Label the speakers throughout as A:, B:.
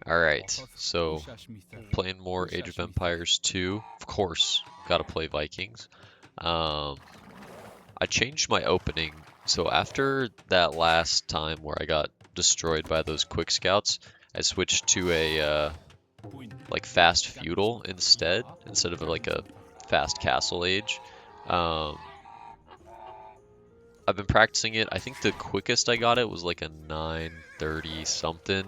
A: Alright, so playing more Age of Empires 2. Of course, gotta play Vikings. Um, I changed my opening. So after that last time where I got destroyed by those quick scouts, I switched to a like fast feudal instead of like a fast castle age. Um, I've been practicing it. I think the quickest I got it was like a 9:30 something.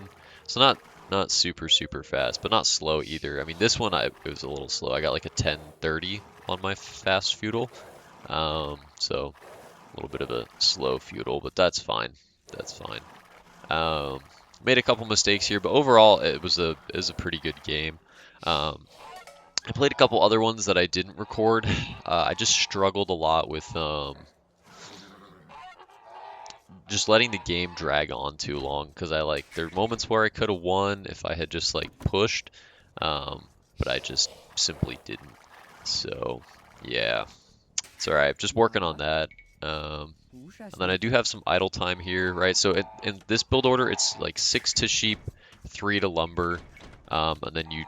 A: So not super fast, but not slow either. I mean, this one it was a little slow. I got like a 10:30 on my fast feudal. So a little bit of a slow feudal, but that's fine. That's fine. Um, Made a couple mistakes here, but overall it was a pretty good game. Um, I played a couple other ones that I didn't record. I just struggled a lot with just letting the game drag on too long because there are moments where I could have won if I had just like pushed, but I just simply didn't. So yeah, it's all right. Just working on that. And then I do have some idle time here, right? So in this build order, it's like 6 to sheep, 3 to lumber, and then you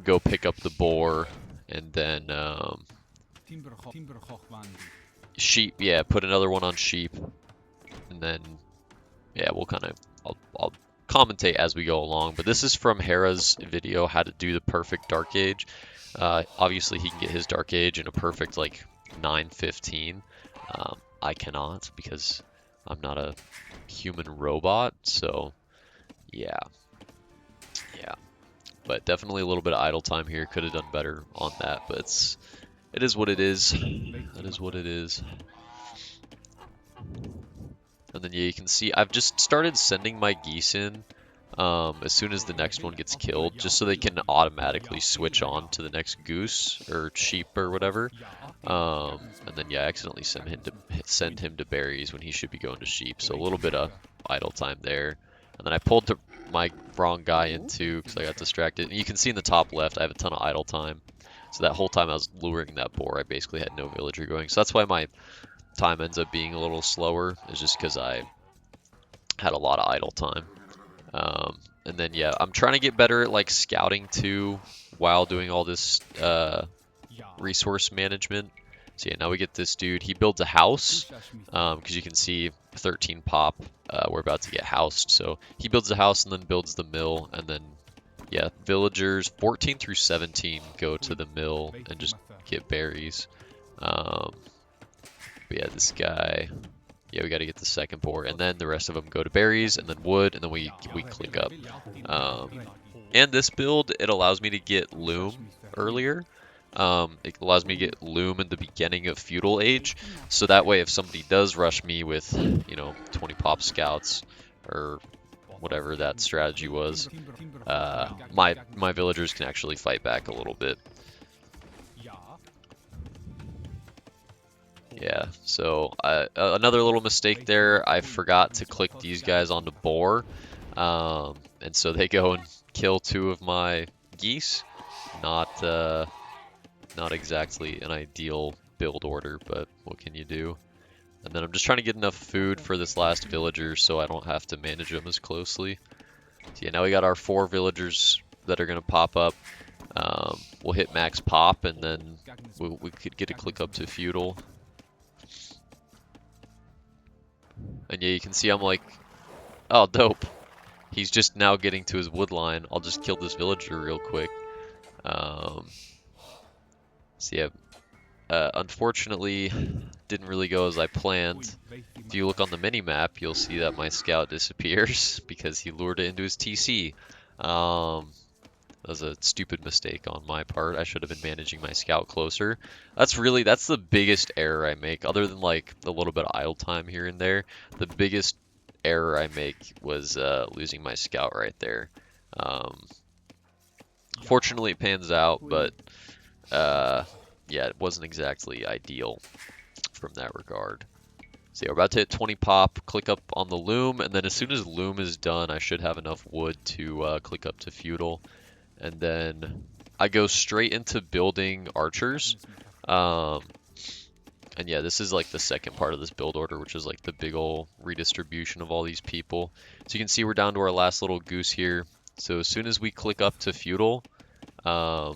A: go pick up the boar, and then sheep. Yeah, put another one on sheep, and then yeah, I'll commentate as we go along. But this is from Hera's video, how to do the perfect Dark Age. Obviously, he can get his Dark Age in a perfect like 9:15. I cannot because I'm not a human robot. So yeah, yeah. But definitely a little bit of idle time here. Could have done better on that, but it is what it is. That is what it is. And then yeah, you can see I've just started sending my geese in as soon as the next one gets killed, just so they can automatically switch on to the next goose or sheep or whatever. And then yeah, I accidentally send him to berries when he should be going to sheep. So a little bit of idle time there. And then I pulled my wrong guy into because I got distracted. And you can see in the top left, I have a ton of idle time. So that whole time I was luring that boar, I basically had no villager going. So that's why my time ends up being a little slower, is just because I had a lot of idle time. And then yeah, I'm trying to get better at like scouting too while doing all this resource management. So yeah, now we get this dude. He builds a house because you can see 13 pop. We're about to get housed. So he builds a house and then builds the mill, and then yeah, villagers 14 through 17 go to the mill and just get berries. But yeah, this guy. Yeah, we got to get the second boar, and then the rest of them go to berries, and then wood, and then we click up. And this build, it allows me to get loom earlier. It allows me to get loom in the beginning of feudal age, so that way if somebody does rush me with, 20 pop scouts or whatever that strategy was, my villagers can actually fight back a little bit. Yeah, so another little mistake there. I forgot to click these guys onto boar, and so they go and kill 2 of my geese. Not exactly an ideal build order, but what can you do? And then I'm just trying to get enough food for this last villager so I don't have to manage them as closely. So yeah, now we got our 4 villagers that are gonna pop up. We'll hit max pop, and then we could get a click up to feudal. And yeah, you can see I'm like, oh, dope. He's just now getting to his wood line. I'll just kill this villager real quick. So yeah, unfortunately, didn't really go as I planned. If you look on the mini-map, you'll see that my scout disappears because he lured it into his TC. That was a stupid mistake on my part. I should have been managing my scout closer. That's the biggest error I make, other than like a little bit of idle time here and there. The biggest error I make was losing my scout right there. Fortunately, it pans out, but yeah, it wasn't exactly ideal from that regard. So yeah, we're about to hit 20 pop, click up on the loom, and then as soon as loom is done, I should have enough wood to click up to feudal. And then I go straight into building archers. And yeah, this is like the second part of this build order, which is like the big ol' redistribution of all these people. So you can see we're down to our last little goose here. So as soon as we click up to feudal, I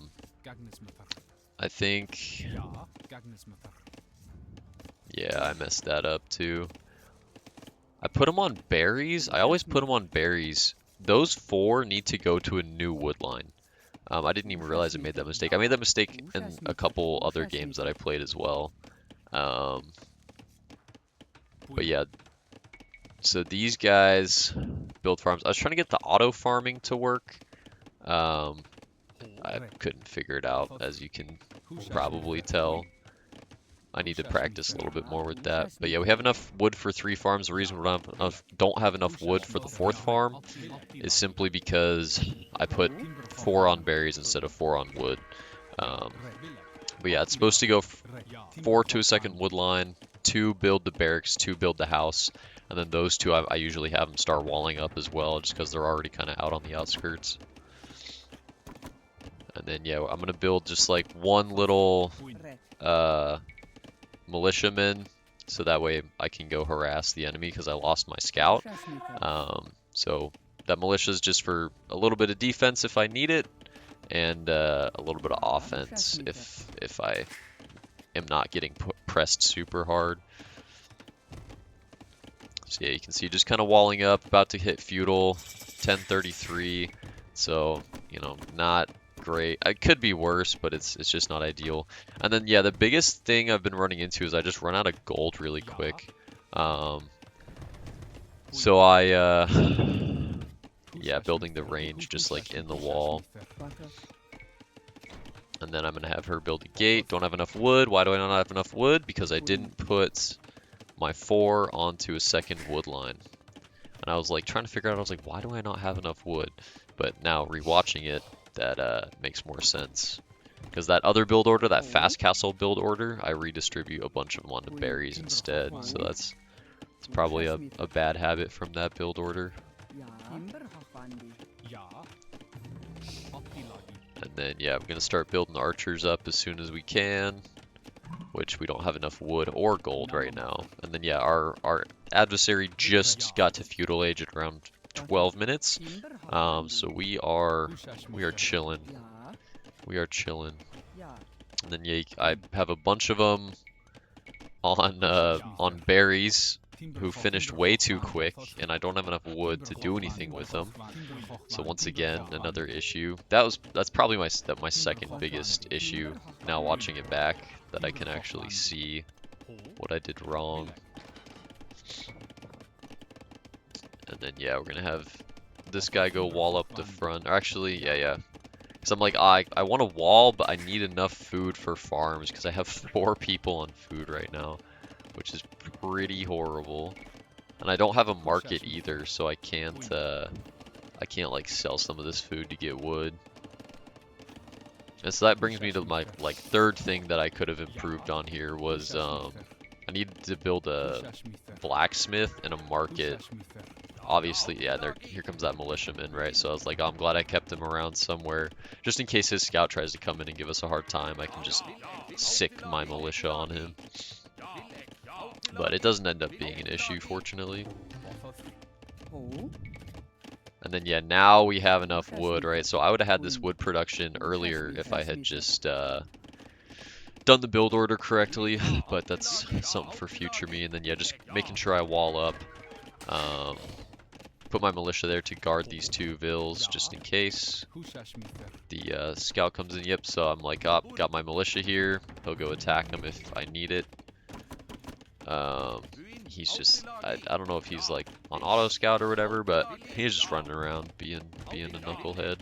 A: think, yeah, I messed that up too. I put them on berries. I always put them on berries. Those 4 need to go to a new wood line. I didn't even realize I made that mistake. I made that mistake in a couple other games that I played as well. But yeah, so these guys build farms. I was trying to get the auto farming to work. I couldn't figure it out, as you can probably tell. I need to practice a little bit more with that. But yeah, we have enough wood for 3 farms. The reason we don't have enough wood for the 4th farm is simply because I put 4 on berries instead of 4 on wood. But yeah, it's supposed to go 4 to a second wood line, 2 build the barracks, 2 build the house, and then those 2 I usually have them start walling up as well, just because they're already kind of out on the outskirts. And then yeah, I'm gonna build just like one little militiaman, so that way I can go harass the enemy because I lost my scout. So that militia is just for a little bit of defense if I need it, and a little bit of offense if I am not getting pressed super hard. So yeah, you can see just kind of walling up, about to hit feudal, 1033. So, you know, not great. It could be worse, but it's just not ideal. And then yeah, the biggest thing I've been running into is I just run out of gold really quick. So I yeah, building the range just like in the wall. And then I'm gonna have her build a gate. Don't have enough wood. Why do I not have enough wood? Because I didn't put my 4 onto a second wood line. And I was like trying to figure out, I was like, why do I not have enough wood? But now rewatching it, that makes more sense. Because that other build order, that fast castle build order, I redistribute a bunch of them onto berries instead. So it's probably a bad habit from that build order. And then yeah, I'm gonna start building archers up as soon as we can, which we don't have enough wood or gold right now. And then yeah, our adversary just got to feudal age at around 12 minutes. So we are chilling. We are chilling. And then yeah, I have a bunch of them on berries who finished way too quick, and I don't have enough wood to do anything with them. So once again, another issue. That's probably my second biggest issue now watching it back, that I can actually see what I did wrong. And then yeah, we're gonna have this guy go wall up the front. Or actually, yeah. Because I'm like, I want a wall, but I need enough food for farms because I have 4 people on food right now, which is pretty horrible. And I don't have a market either, so I can't like sell some of this food to get wood. And so that brings me to my like 3rd thing that I could have improved on here was I needed to build a blacksmith and a market. Obviously, yeah, here comes that militiaman, right? So I was like, oh, I'm glad I kept him around somewhere. Just in case his scout tries to come in and give us a hard time, I can just sick my militia on him. But it doesn't end up being an issue, fortunately. And then, yeah, now we have enough wood, right? So I would have had this wood production earlier if I had just done the build order correctly. But that's something for future me. And then, yeah, just making sure I wall up. Put my militia there to guard these 2 vills just in case the scout comes in. Yep, so I'm like, oh, got my militia here. He'll go attack him if I need it. He's just, I don't know if he's like on auto scout or whatever, but he's just running around being a knucklehead.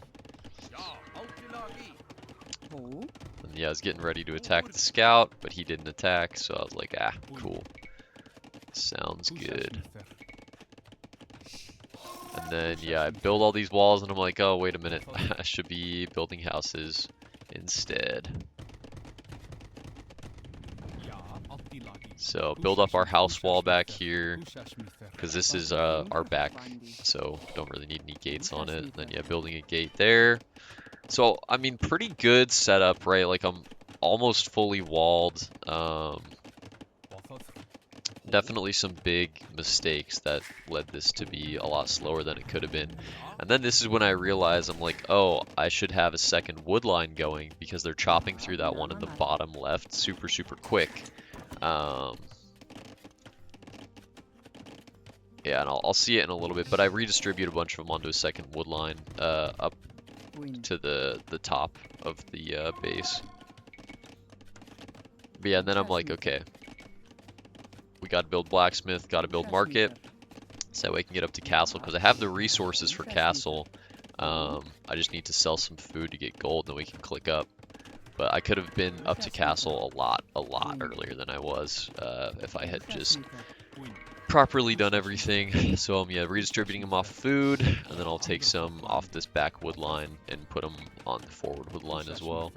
A: And yeah, I was getting ready to attack the scout, but he didn't attack, so I was like, ah, cool. Sounds good. And then, yeah, I build all these walls, and I'm like, oh, wait a minute. I should be building houses instead. So, build up our house wall back here, because this is our back, so don't really need any gates on it. And then, yeah, building a gate there. So, I mean, pretty good setup, right? Like, I'm almost fully walled. Definitely some big mistakes that led this to be a lot slower than it could have been. And then this is when I realized, I'm like, oh, I should have a second wood line going because they're chopping through that one in the bottom left super, super quick. Yeah, and I'll see it in a little bit, but I redistribute a bunch of them onto a second wood line up to the top of the base. But yeah, and then I'm like, okay, we got to build blacksmith, got to build market, so that way I can get up to castle, because I have the resources for castle. I just need to sell some food to get gold, and then we can click up. But I could have been up to castle a lot earlier than I was if I had just properly done everything. So yeah, redistributing them off food, and then I'll take some off this back wood line and put them on the forward wood line as well.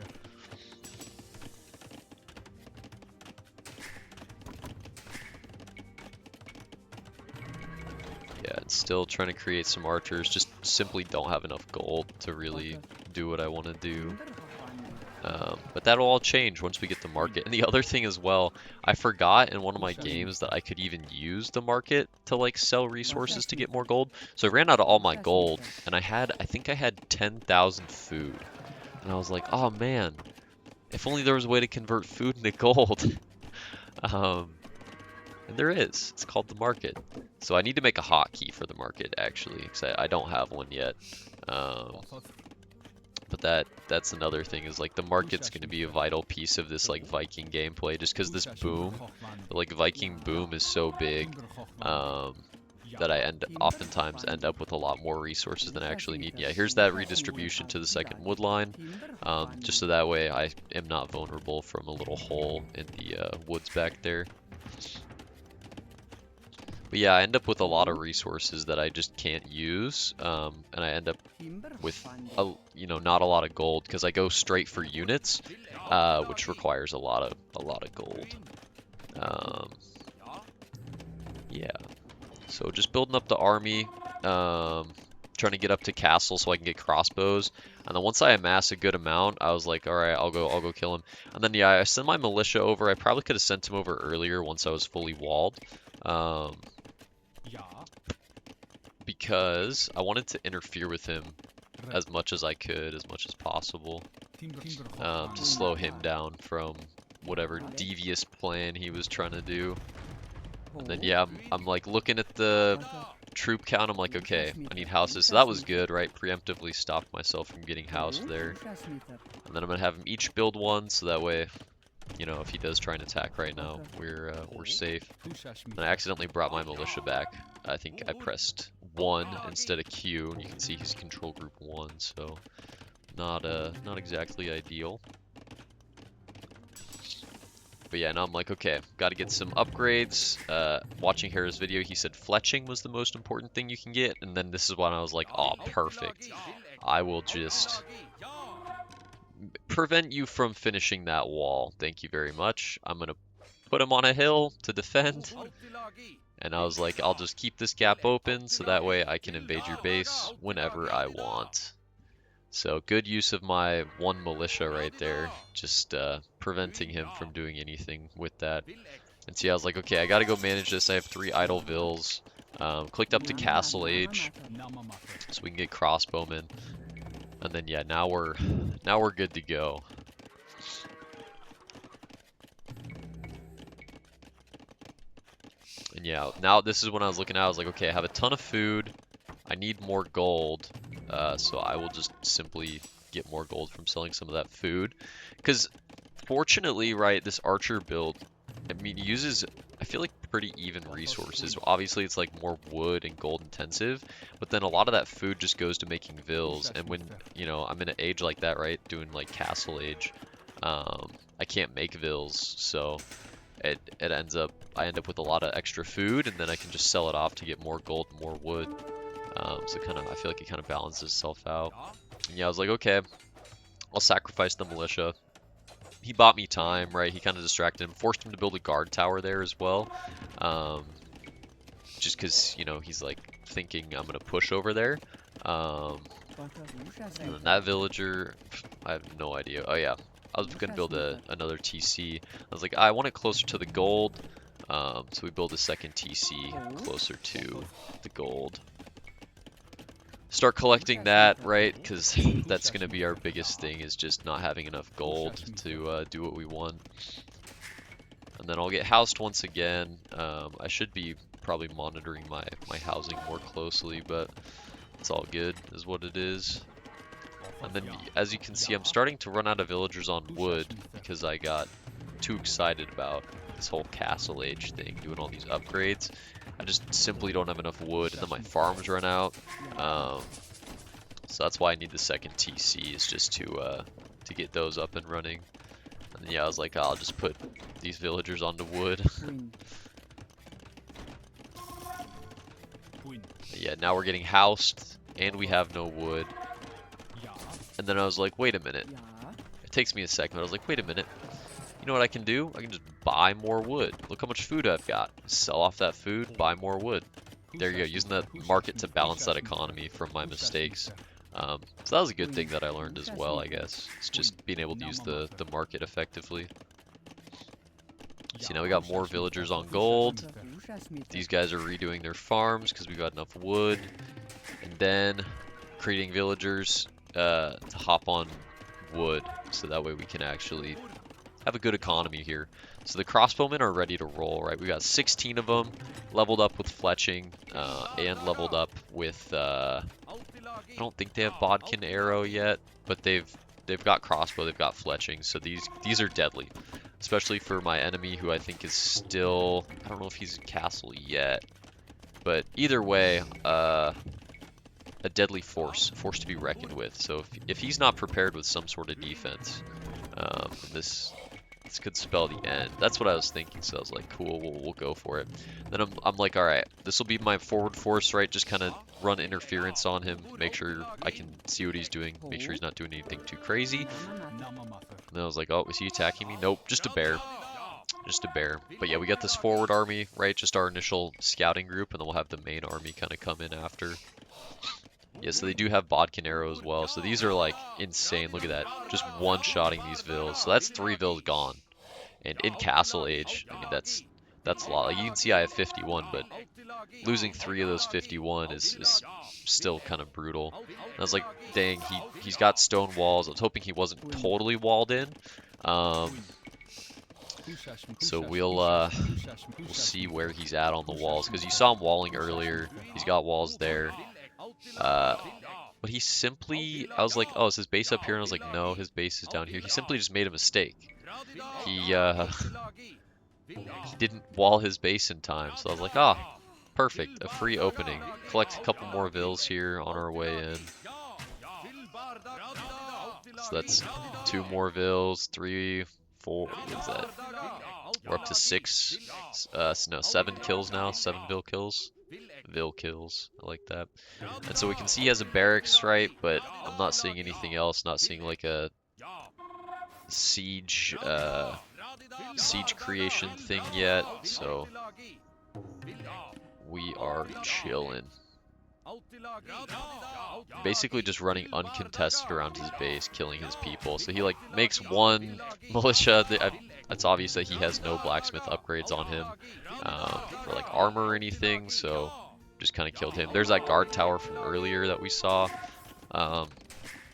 A: Yeah, and still trying to create some archers, just simply don't have enough gold to really do what I want to do. But that'll all change once we get the market. And the other thing as well, I forgot in one of my games that I could even use the market to like sell resources to get more gold. So I ran out of all my gold, and I think I had 10,000 food. And I was like, oh man, if only there was a way to convert food into gold. And there is. It's called the market. So I need to make a hotkey for the market actually, because I don't have one yet. But that's another thing, is like the market's going to be a vital piece of this like Viking gameplay, just because this boom, the like Viking boom is so big that I oftentimes end up with a lot more resources than I actually need. Yeah, here's that redistribution to the second wood line, just so that way I am not vulnerable from a little hole in the woods back there. But yeah, I end up with a lot of resources that I just can't use, and I end up with not a lot of gold because I go straight for units, which requires a lot of gold. Yeah, so just building up the army, trying to get up to castle so I can get crossbows, and then once I amass a good amount, I was like, all right, I'll go kill him. And then yeah, I sent my militia over. I probably could have sent him over earlier once I was fully walled. Because I wanted to interfere with him as much as I could, as much as possible, to slow him down from whatever devious plan he was trying to do. And then yeah, I'm like looking at the troop count, I'm like, okay, I need houses. So that was good, right? Preemptively stopped myself from getting housed there. And then I'm gonna have them each build one, so that way, you know, if he does try and attack right now, we're safe. And I accidentally brought my militia back. I think I pressed 1 instead of Q, and you can see he's control group 1, so not exactly ideal. But yeah, now I'm like, okay, got to get some upgrades. Watching Hera's video, he said fletching was the most important thing you can get, and then this is when I was like, oh, perfect. I will just prevent you from finishing that wall. Thank you very much. I'm gonna put him on a hill to defend. And I was like, I'll just keep this gap open so that way I can invade your base whenever I want. So good use of my 1 militia right there, just preventing him from doing anything with that. And see, I was like, okay, I gotta go manage this. I have 3 idle vills. Clicked up to castle age so we can get crossbowmen. And then yeah, now we're good to go. And yeah, now this is when I was looking at, I was like, okay, I have a ton of food. I need more gold. So I will just simply get more gold from selling some of that food. Because fortunately, right, this archer build, I mean, uses, I feel like, pretty even resources. Obviously, it's like more wood and gold intensive, but then a lot of that food just goes to making vills. And when, you know, I'm in an age like that, right, doing like castle age, I can't make vills, so it ends up, I end up with a lot of extra food, and then I can just sell it off to get more gold and more wood. So kind of, I feel like it kind of balances itself out. And yeah, I was like, okay, I'll sacrifice the militia. He bought me time, right? He kind of distracted him, forced him to build a guard tower there as well. Just because, you know, he's like thinking I'm going to push over there. And that villager, I have no idea. Oh yeah, I was going to build another TC. I was like, I want it closer to the gold. So we build a second TC closer to the gold. Start collecting that, right? Because that's going to be our biggest thing, is just not having enough gold to do what we want. And then I'll get housed once again. I should be probably monitoring my housing more closely, but it's all good, is what it is. And then, as you can see, I'm starting to run out of villagers on wood because I got too excited about this whole castle age thing, doing all these upgrades. I just simply don't have enough wood, and then my farms run out. So that's why I need the second TC, is just to get those up and running. And yeah, I was like, I'll just put these villagers onto wood. Yeah, now we're getting housed, and we have no wood. And then I was like, wait a minute. It takes me a second, but I was like, wait a minute. You know what I can do? I can just buy more wood. Look how much food I've got. Sell off that food, buy more wood. There you go, using the market to balance that economy from my mistakes. So that was a good thing that I learned as well, I guess. It's just being able to use the market effectively. See, now we got more villagers on gold. These guys are redoing their farms because we got enough wood. And then creating villagers to hop on wood, so that way we can actually have a good economy here. So the crossbowmen are ready to roll, right? We got 16 of them, leveled up with fletching, and leveled up with, I don't think they have bodkin arrow yet, but they've got crossbow, they've got fletching, so these are deadly. Especially for my enemy, who I think is still, I don't know if he's in castle yet, but either way, a deadly force to be reckoned with. So if he's not prepared with some sort of defense, this could spell the end. That's what I was thinking, so I was like, cool, we'll go for it. Then I'm like, all right, this will be my forward force, right? Just kind of run interference on him, make sure I can see what he's doing, make sure he's not doing anything too crazy. And then I was like, oh, is he attacking me? Nope, just a bear. Just a bear. But yeah, we got this forward army, right? Just our initial scouting group, and then we'll have the main army kind of come in after. Yeah, so they do have bodkin arrow as well. So these are like insane. Look at that. Just one-shotting these vills. So that's 3 vills gone. And in castle age, I mean, that's a lot. Like, you can see I have 51, but losing 3 of those 51 is still kind of brutal. And I was like, dang, he's got stone walls. I was hoping he wasn't totally walled in. So we'll see where he's at on the walls, because you saw him walling earlier. He's got walls there. But he simply, I was like, oh, is his base up here? And I was like, no, his base is down here. He simply just made a mistake. He didn't wall his base in time. So I was like, ah, perfect, a free opening. Collect a couple more vills here on our way in. So that's 2 more vills, 3, 4, what is that? We're up to 6, no, 7 kills now, 7 vill kills. Vill kills, I like that. And so we can see he has a barracks, right? But I'm not seeing anything else, not seeing like a siege creation thing yet, so we are chilling. Basically just running uncontested around his base, killing his people. So he like makes 1 militia. It's obvious that he has no blacksmith upgrades on him for like armor or anything, so just kind of killed him. There's that guard tower from earlier that we saw. So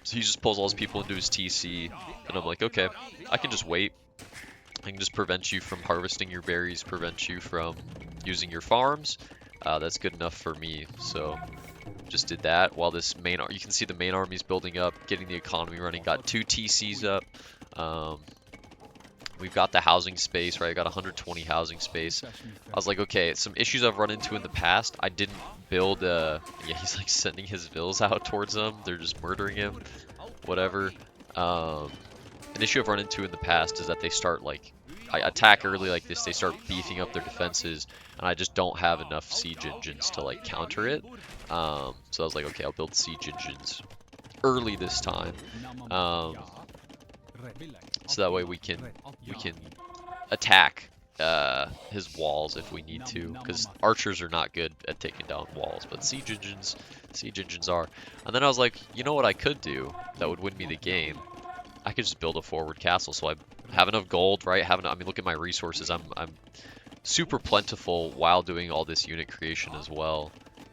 A: he just pulls all his people into his TC, and I'm like, okay, I can just wait. I can just prevent you from harvesting your berries, prevent you from using your farms. That's good enough for me, so just did that while this main, you can see the main army's building up, getting the economy running, got 2 TCs up. We've got the housing space, right? I got 120 housing space. I was like, okay, some issues I've run into in the past. I didn't build yeah, he's like sending his vills out towards them. They're just murdering him, whatever. An issue I've run into in the past is that they start like, I attack early like this, they start beefing up their defenses, and I just don't have enough siege engines to like counter it. So I was like, okay, I'll build siege engines early this time. So that way we can attack his walls if we need to, because archers are not good at taking down walls, but siege engines are. And then I was like, you know what I could do that would win me the game? I could just build a forward castle, so I have enough gold, right? I mean, look at my resources. I'm super plentiful while doing all this unit creation as well.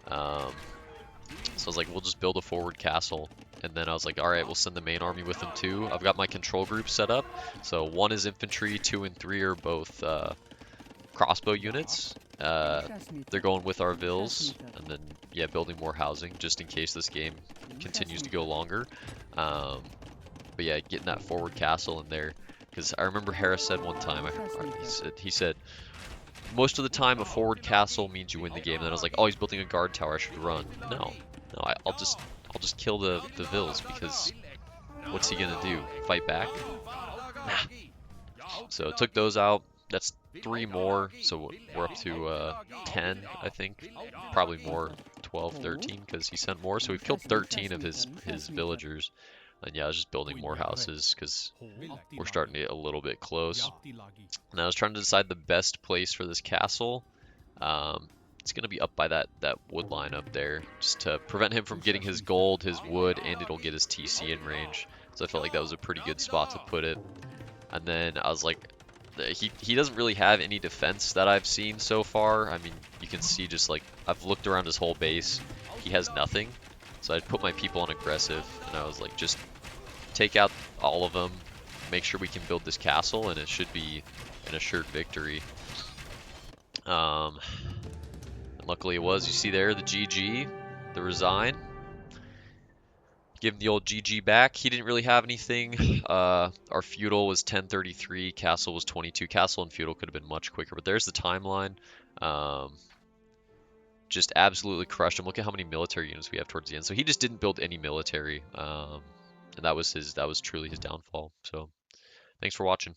A: So I was like, we'll just build a forward castle. And then I was like, all right, we'll send the main army with them too. I've got my control group set up. So 1 is infantry, 2 and 3 are both crossbow units. They're going with our vills, and then yeah, building more housing just in case this game continues to go longer. But yeah, getting that forward castle in there, because I remember Harris said one time, he said most of the time a forward castle means you win the game. And then I was like, oh, he's building a guard tower, I should run. No, I'll just kill the vills, because what's he gonna do? Fight back? Nah. So took those out. That's 3 more, so we're up to 10, I think. Probably more, 12, 13, because he sent more. So we've killed 13 of his villagers. And yeah, I was just building more houses, because we're starting to get a little bit close. And I was trying to decide the best place for this castle. It's going to be up by that wood line up there, just to prevent him from getting his gold, his wood, and it'll get his TC in range. So I felt like that was a pretty good spot to put it. And then I was like, he doesn't really have any defense that I've seen so far. I mean, you can see just like, I've looked around his whole base. He has nothing. So I'd put my people on aggressive, and I was like, just take out all of them, make sure we can build this castle, and it should be an assured victory. And luckily it was. You see there, the GG, the resign. Give him the old GG back. He didn't really have anything. Our feudal was 1033, castle was 22. Castle and feudal could have been much quicker, but there's the timeline. Just absolutely crushed him. Look at how many military units we have towards the end. So he just didn't build any military, and that was truly his downfall. So thanks for watching.